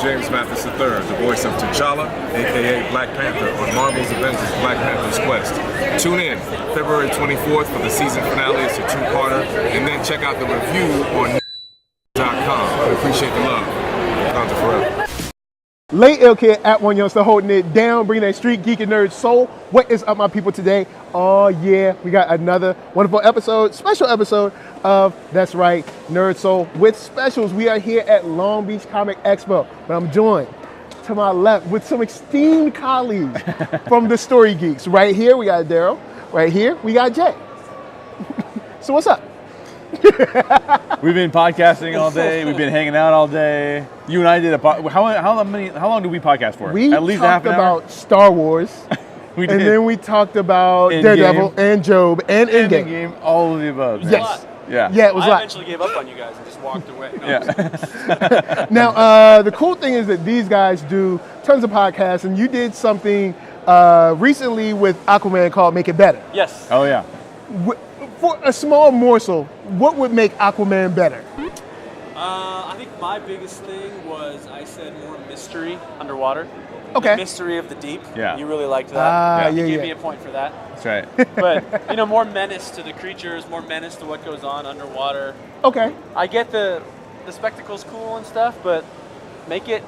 James Mathis III, the voice of T'Challa, aka Black Panther, on Marvel's Avengers Black Panther's Quest. Tune in February 24th for the season finale. It's a two-parter. And then check out the review on NERDSoul.com. We appreciate the love. Panther forever. LeIllKid at OneYoungsta holding it down, bringing that street geek and nerd soul. What is up, my people, today? Oh yeah, we got another wonderful episode, special episode of, that's right, NERDSoul with specials. We are here at Long Beach Comic Expo, but I'm joined to my left with some esteemed colleagues from the Story Geeks. Right here, we got Daryl. Right here, we got Jay. So what's up? We've been podcasting all day. We've been hanging out all day. You and I did a how long did we podcast for? We at least talked half an hour? about Star Wars. We did. And then we talked about Endgame. Daredevil and Job and Endgame. All of the above. Yes. Yeah. Yeah, it was I eventually gave up on you guys and just walked away. No, Yeah. Now, the cool thing is that these guys do tons of podcasts, and you did something recently with Aquaman called Make It Better. Yes. Oh yeah. For a small morsel, what would make Aquaman better? I think my biggest thing was I said more mystery underwater. Okay. The mystery of the deep. Yeah. You really liked that. Yeah, You gave yeah. me a point for that. That's right. But, more menace to the creatures, more menace to what goes on underwater. Okay. I get the spectacle's cool and stuff, but make it,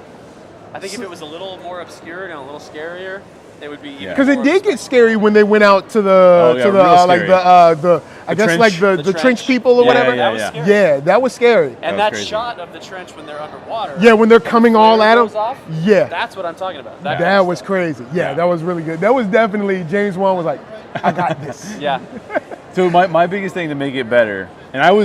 I think if it was a little more obscure and a little scarier, it would be even Because it more did get scary when they went out to the real scary. I guess trench. like the The trench trench. people or Yeah, whatever. yeah, That was yeah. scary. Yeah, that was scary. And That that was crazy. shot of the trench when they're underwater. Yeah, when they're coming all flare at him. goes off, Yeah, That's what I'm talking about. That kind that of was stuff. crazy. Yeah, Yeah. that was really good. That was definitely, James Wan was like, I got this. Yeah. So my biggest thing to make it better, and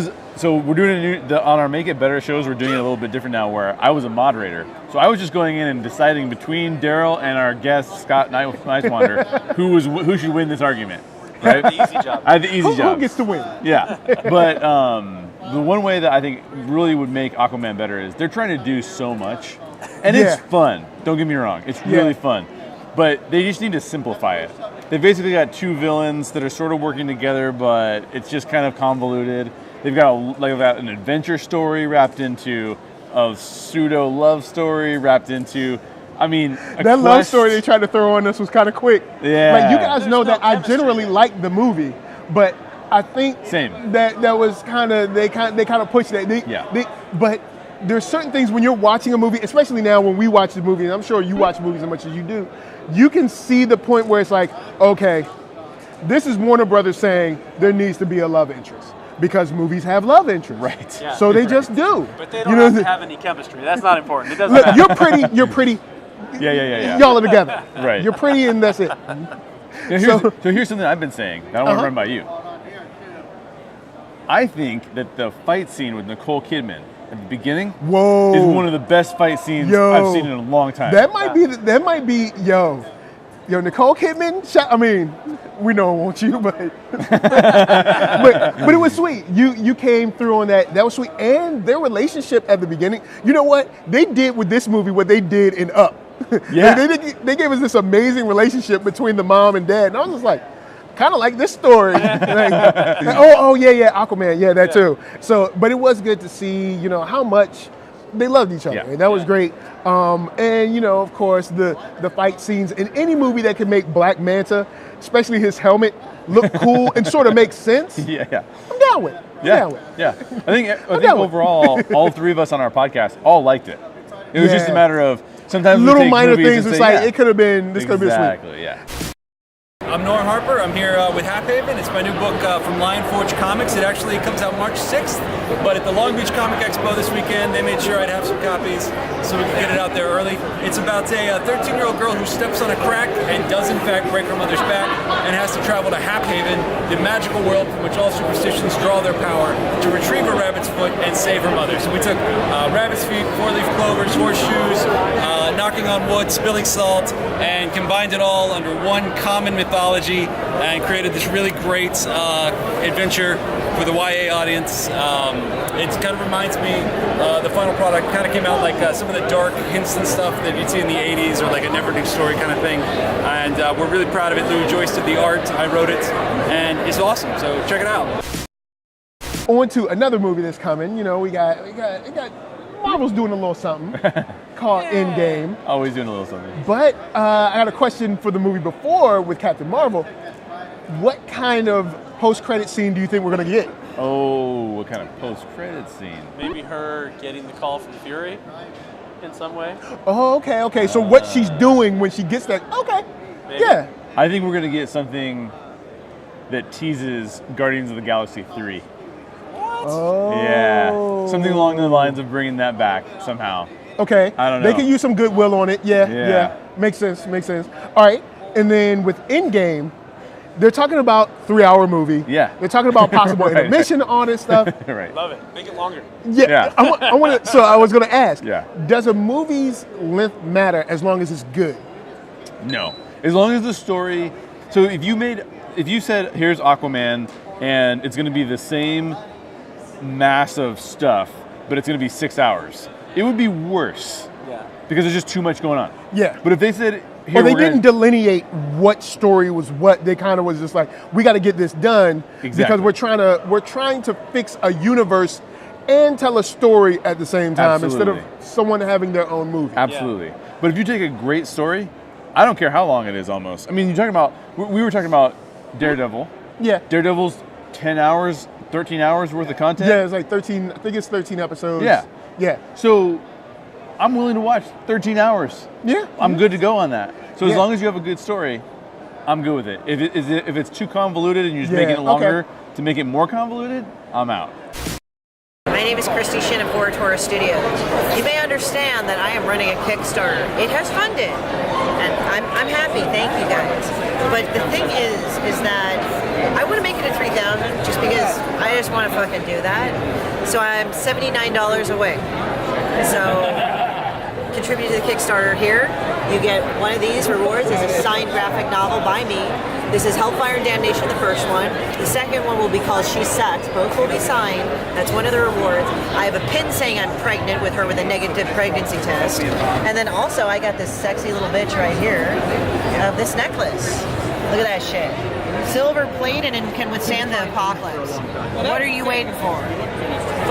we're doing on our Make It Better shows, we're doing it a little bit different now, where I was a moderator. So I was just going in and deciding between Daryl and our guest, Scott Nicewander, who should win this argument, right? The easy job. I had the easy job. Who gets to win? Yeah, but the one way that I think really would make Aquaman better is they're trying to do so much, and Yeah. it's fun. Don't get me wrong, it's Yeah. really fun, but they just need to simplify it. They basically got two villains that are sort of working together, but it's just kind of convoluted. They've got an adventure story wrapped into a pseudo love story wrapped into. That love story they tried to throw on us was kind of quick. Yeah. Like, you guys know There's that no I chemistry generally there. like the movie, but I think Same. that was kind of they kind of pushed that. But there's certain things when you're watching a movie, especially now when we watch the movie, and I'm sure you watch movies as much as you do, you can see the point where it's like, okay, this is Warner Brothers saying there needs to be a love interest because movies have love interests. Right. Yeah. So they just do. But they don't have to have any chemistry. That's not important. It doesn't Look, matter. you're pretty. Yeah. Y'all are together. Right. You're pretty, and that's it. So here's something I've been saying that I want to run by you. I think that the fight scene with Nicole Kidman at the beginning Whoa. is one of the best fight scenes Yo. I've seen in a long time. That might be Nicole Kidman. We don't want you, but but it was sweet. You came through on that. That was sweet, and their relationship at the beginning. You know what they did with this movie? What they did in Up. Yeah. they gave us this amazing relationship between the mom and dad, and I was just like, kind of like this story. Aquaman, that too. So, but it was good to see, how much they loved each other, Yeah. and that was great. And of course, the fight scenes in any movie that can make Black Manta, especially his helmet, look cool and sort of make sense. Yeah. I'm down with. Yeah. I think overall, all three of us on our podcast all liked it. It was just a matter of sometimes Little we take minor movies things. and It's say, like it could have been. This could have been sweet. Exactly. Yeah. I'm Harper. I'm here with Haphaven. It's my new book from Lion Forge Comics. It actually comes out March 6th, but at the Long Beach Comic Expo this weekend, they made sure I'd have some copies so we could get it out there early. It's about a 13-year-old girl who steps on a crack and does in fact break her mother's back and has to travel to Haphaven, the magical world from which all superstitions draw their power, to retrieve her rabbit's foot and save her mother. So we took rabbit's feet, four-leaf clovers, horseshoes, knocking on wood, spilling salt, and combined it all under one common mythology and created this really great adventure for the YA audience. It kind of reminds me, the final product kind of came out like some of the dark hints and stuff that you'd see in the 80s, or like a Never New Story kind of thing. And we're really proud of it. Louis Joyce did the art, I wrote it, and it's awesome, so check it out. On to another movie that's coming. We got Marvel's doing a little something called Endgame. Always doing a little something. But I got a question for the movie before with Captain Marvel. What kind of post-credit scene do you think we're going to get? Oh, what kind of post-credit scene? Maybe her getting the call from Fury in some way. Oh, okay. So what she's doing when she gets that? Okay. Maybe. Yeah. I think we're going to get something that teases Guardians of the Galaxy 3. Oh. Yeah. Something along the lines of bringing that back somehow. Okay. I don't know. They can use some goodwill on it. Yeah. Makes sense. All right. And then with Endgame, they're talking about 3-hour movie. Yeah. They're talking about possible Right. intermission, all this stuff. Right. Love it. Make it longer. Yeah. I want to. So I was going to ask. Yeah. Does a movie's length matter as long as it's good? No. As long as the story. So if you said here's Aquaman and it's going to be the same mass of stuff, but it's going to be 6 hours, it would be worse. Yeah. Because there's just too much going on. Yeah. But if they said Or they didn't delineate what story was what. They kind of was just like, we got to get this done because we're trying to fix a universe and tell a story at the same time instead of someone having their own movie. Absolutely. Yeah. But if you take a great story, I don't care how long it is almost. I mean, you're talking about, we were talking about Daredevil. Yeah. Daredevil's 10 hours, 13 hours worth of content. Yeah, it's like 13, I think it's 13 episodes. Yeah. Yeah. So I'm willing to watch 13 hours. Yeah. I'm good to go on that. So as Yeah. long as you have a good story, I'm good with it. If it's too convoluted and you're just making it longer to make it more convoluted, I'm out. My name is Christie Shinn of Tora Estudio. You may understand that I am running a Kickstarter. It has funded, and I'm happy. Thank you guys. But the thing is that I want to make it at 3,000 just because I just want to fucking do that. So I'm $79 away. So contribute to the Kickstarter here. You get one of these rewards. It's a signed graphic novel by me. This is Hellfire and Damnation, the first one. The second one will be called She Sucks. Both will be signed. That's one of the rewards. I have a pin saying I'm pregnant with her with a negative pregnancy test. And then also I got this sexy little bitch right here of this necklace. Look at that shit. Silver plated and can withstand the apocalypse. What are you waiting for?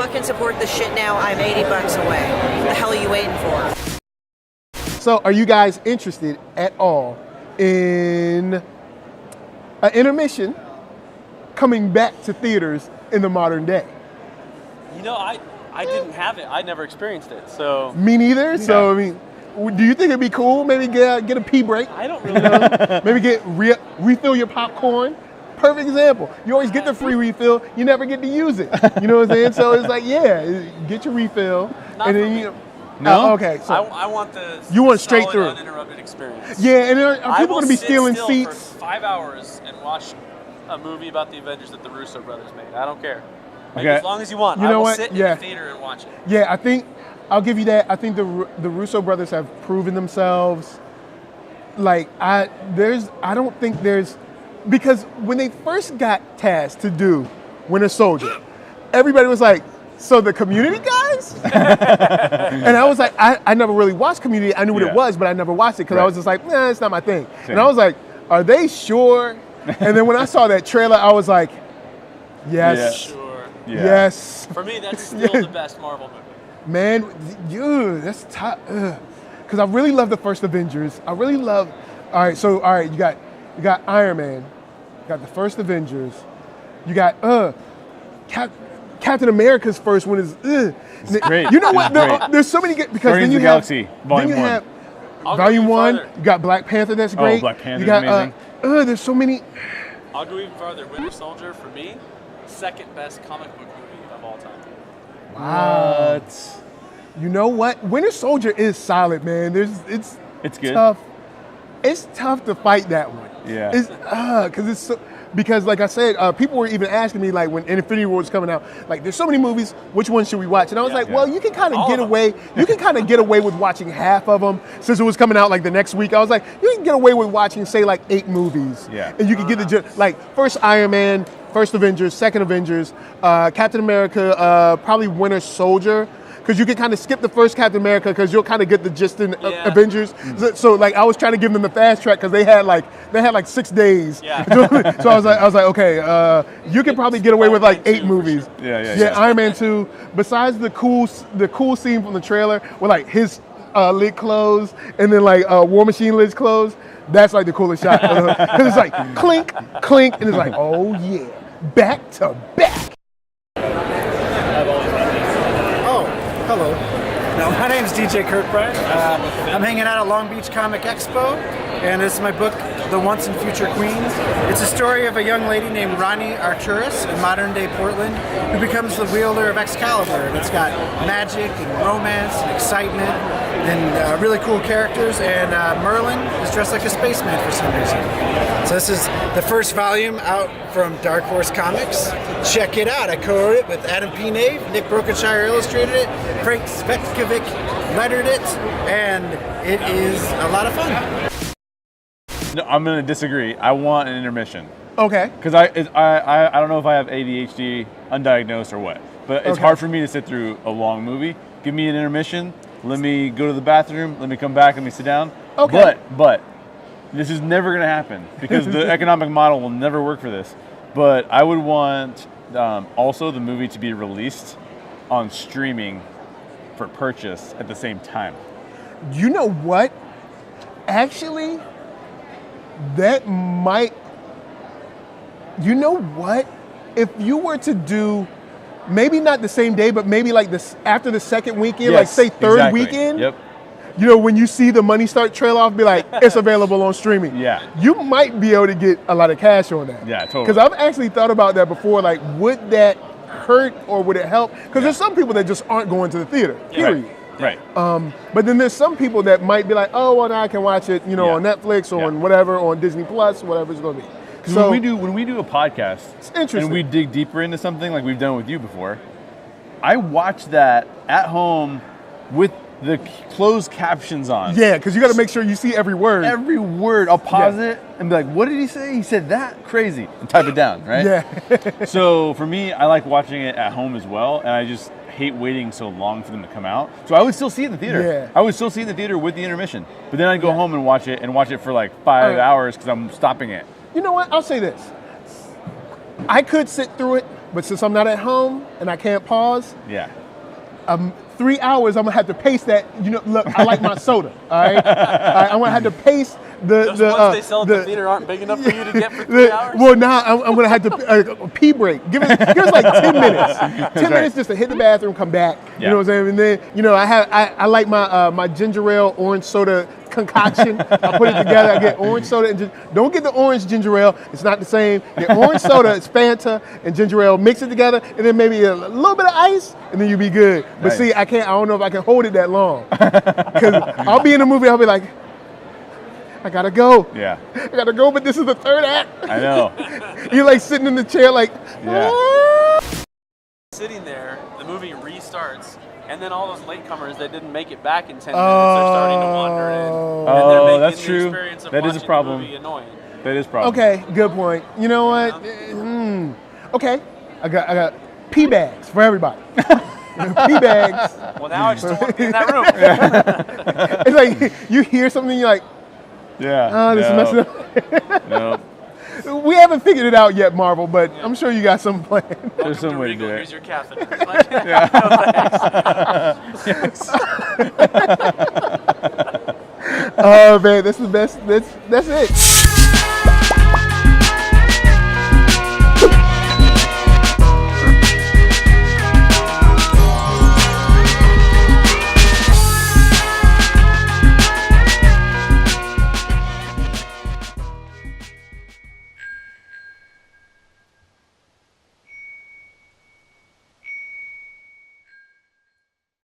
Fucking support the shit now. I'm $80 away. What the hell are you waiting for? So are you guys interested at all in an intermission coming back to theaters in the modern day? You know, I didn't have it. I never experienced it. So Me neither. Yeah. So I mean, do you think it'd be cool? Maybe get a pee break. I don't really know. Maybe refill your popcorn. Perfect example. You always get the free refill. You never get to use it. You know what I'm saying? So it's like, get your refill, Not and for then me. you. No. Okay. So I want the you want straight solid, through. uninterrupted experience. Yeah, and are I people will going to be sit stealing still seats? for 5 hours and watch a movie about the Avengers that the Russo brothers made. I don't care. Like, Okay. as long as you want. You know I will what? sit in Yeah. the theater and watch it. Yeah, I think I'll give you that. I think the Russo brothers have proven themselves. Like I don't think there's, because when they first got tasked to do Winter Soldier, everybody was like, so the Community guys? And I was like, I never really watched Community. I knew what it was, but I never watched it because I was just like, nah, it's not my thing. Same. And I was like, are they sure? And then when I saw that trailer, I was like, yes, Sure. Yeah. yes. For me, that's still the best Marvel movie. Man, that's tough. Because I really love the first Avengers. I really love. All right, you got Iron Man. You got the first Avengers. You got Captain America's first one is. It's great. You know what? It's great. There's so many good because Guardians then you of the have Galaxy, Volume then you 1. have I'll go Volume even 1. farther. You got Black Panther. That's great. Black Panther's you got, amazing. There's so many. I'll go even farther. Winter Soldier, for me, second best comic book movie of all time. What? You know what? Winter Soldier is solid, man. It's good. tough. It's tough to fight that one. Yeah. It's because like I said, people were even asking me like when Infinity War was coming out, like there's so many movies, which one should we watch? And I was like, well, you can kind of get away. You can kind of get away with watching half of them since it was coming out like the next week. I was like, you can get away with watching say like 8 movies. Yeah. And you can get like first Iron Man, first Avengers, second Avengers, Captain America, probably Winter Soldier. because you can kind of skip the first Captain America because you'll kind of get the gist in Yeah. Avengers. So like I was trying to give them the fast track because they had like 6 days. Yeah. So I was like, okay, you can probably get away with like 8 movies. Yeah. Iron Man 2. Besides the cool scene from the trailer where like his lid closed and then like War Machine lids closed. That's like the coolest shot. Because it's like clink, clink, and it's like, oh yeah, back to back. Oh, hello. No, my name's DJ Kirkbride. I'm hanging out at Long Beach Comic Expo, and this is my book, The Once and Future Queens. It's a story of a young lady named Ronnie Arcturus in modern-day Portland who becomes the wielder of Excalibur. And it's got magic and romance and excitement and really cool characters. And Merlin is dressed like a spaceman for some reason. So this is the first volume out from Dark Horse Comics. Check it out. I co-wrote it with Adam P. Nave, Nick Brokenshire illustrated it, Frank Svetkovic lettered it, and it is a lot of fun. No, I'm going to disagree. I want an intermission. Okay. Because I don't know if I have ADHD, undiagnosed, or what. But it's hard for me to sit through a long movie. Give me an intermission. Let me go to the bathroom. Let me come back. Let me sit down. Okay. But this is never going to happen because the economic model will never work for this. But I would want also the movie to be released on streaming for purchase at the same time. You know what? Actually, that might. You know what? If you were to do, maybe not the same day, but maybe like this after the second weekend, like say third weekend. Yep. You know, when you see the money start trail off, be like, it's available on streaming. Yeah. You might be able to get a lot of cash on that. Yeah, totally. Because I've actually thought about that before. Like, would that hurt or would it help? Because there's some people that just aren't going to the theater. Period. Right. But then there's some people that might be like, oh, well, now I can watch it, on Netflix or on whatever, on Disney Plus, whatever it's going to be. So when we do a podcast, it's interesting. and we dig deeper into something like we've done with you before, I watch that at home with the closed captions on. Yeah, because you got to make sure you see every word. Every word. I'll pause it and be like, what did he say? He said that? Crazy. And type it down, right? Yeah. So for me, I like watching it at home as well, and I just hate waiting so long for them to come out. So I would still see it in the theater. Yeah. I would still see it in the theater with the intermission. But then I'd go home and watch it for like 5 hours because I'm stopping it. You know what? I'll say this. I could sit through it, but since I'm not at home and I can't pause, 3 hours, I'm gonna have to pace that. Look, I like my soda. All right, I'm gonna have to pace Those ones they sell at the theater aren't big enough for you to get for 3 hours? Well, now I'm gonna have to a pee break. Give us like 10 minutes. 10 minutes just to hit the bathroom, come back. You know what I'm saying? And then I like my my ginger ale orange soda concoction. I put it together. I get orange soda and don't get the orange ginger ale. It's not the same. Get orange soda, it's Fanta and ginger ale. Mix it together, and then maybe a little bit of ice, and then you'll be good. But see, I don't know if I can hold it that long because I'll be in a movie. I'll be like, I gotta go. Yeah. I gotta go, but this is the third act. I know. You're like sitting in the chair, like. Sitting there, the movie restarts. And then all those latecomers that didn't make it back in 10 minutes are starting to wander in. And they're making that's the true. experience of That is a watching problem. the movie annoying. That is a problem. Okay, good point. You know what? Okay, I got pee bags for everybody. Pee bags. Well, now I just don't want to be in that room. It's like you hear something, you're like, Yeah. this is messing up. No. We haven't figured it out yet, Marvel, but I'm sure you got some plan. There's some way to do it. Here's your catheter. Like, no, thanks. Oh man, that's the best. That's it.